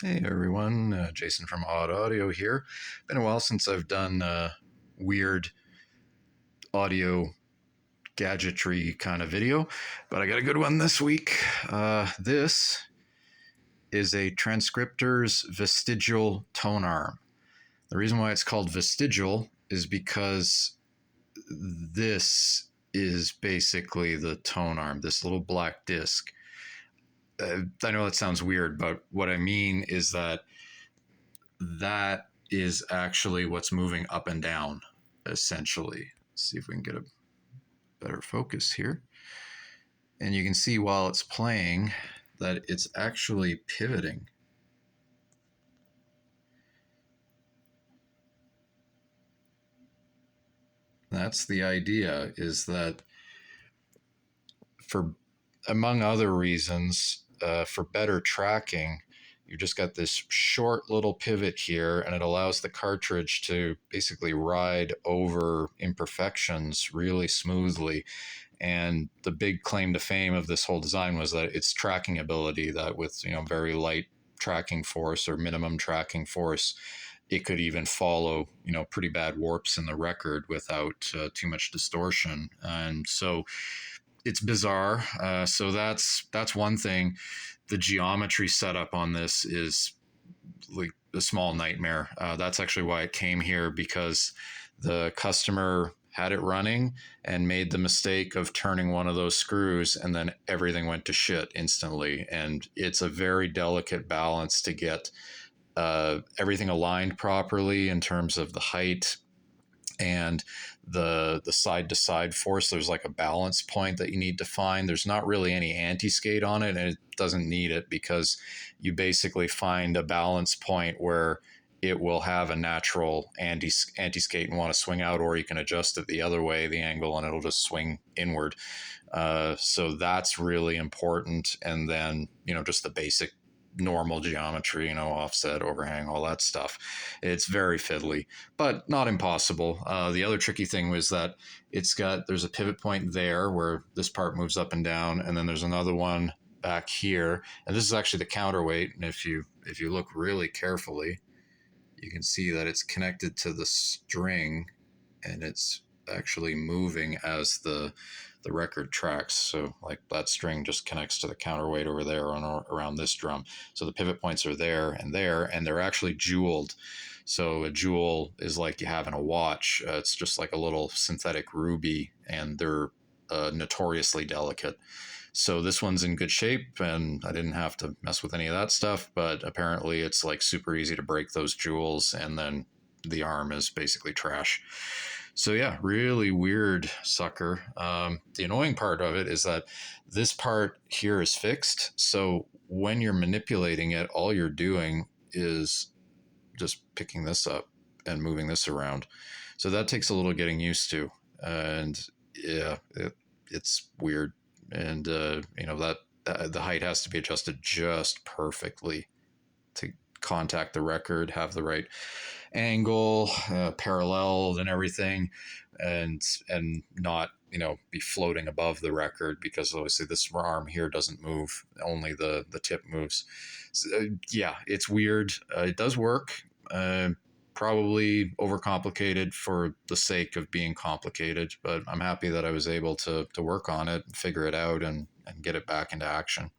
Hey everyone, Jason from OddAudio here. Been a while since I've done weird audio gadgetry kind of video, but I got a good one this week. This is a Transcriptor's Vestigial tonearm. The reason why it's called vestigial is because this is basically the tonearm, this little black disc. I know that sounds weird, but what I mean is that is actually what's moving up and down, essentially. Let's see if we can get a better focus here. And you can see while it's playing that it's actually pivoting. That's the idea, is that for, among other reasons, for better tracking, you just got this short little pivot here, and it allows the cartridge to basically ride over imperfections really smoothly. And the big claim to fame of this whole design was that its tracking ability, that with very light tracking force or minimum tracking force, it could even follow pretty bad warps in the record without too much distortion. And so it's bizarre. So that's one thing. The geometry setup on this is like a small nightmare. That's actually why it came here, because the customer had it running and made the mistake of turning one of those screws, and then everything went to shit instantly. And it's a very delicate balance to get everything aligned properly in terms of the height and the side to side force. There's like a balance point that you need to find. There's not really any anti-skate on it, and it doesn't need it, because you basically find a balance point where it will have a natural anti-skate and want to swing out, or you can adjust it the other way, the angle, and it'll just swing inward. So that's really important. And then, just the basic normal geometry, offset, overhang, all that stuff. It's very fiddly, but not impossible. The other tricky thing was that there's a pivot point there where this part moves up and down, and then there's another one back here, and this is actually the counterweight. And if you look really carefully, you can see that it's connected to the string, and it's actually moving as the record tracks. So like that string just connects to the counterweight over there around this drum. So the pivot points are there, and they're actually jeweled. So a jewel is like you have in a watch. It's just like a little synthetic ruby, and they're notoriously delicate. So this one's in good shape, and I didn't have to mess with any of that stuff, but apparently it's like super easy to break those jewels, and then the arm is basically trash. So yeah, really weird sucker. The annoying part of it is that this part here is fixed. So when you're manipulating it, all you're doing is just picking this up and moving this around. So that takes a little getting used to. And yeah, it's weird. And that the height has to be adjusted just perfectly to contact the record, have the right angle, parallel and everything, and not be floating above the record, because obviously this arm here doesn't move, only the tip moves. So, yeah, it's weird. It does work. Probably overcomplicated for the sake of being complicated, but I'm happy that I was able to work on it, figure it out, and get it back into action.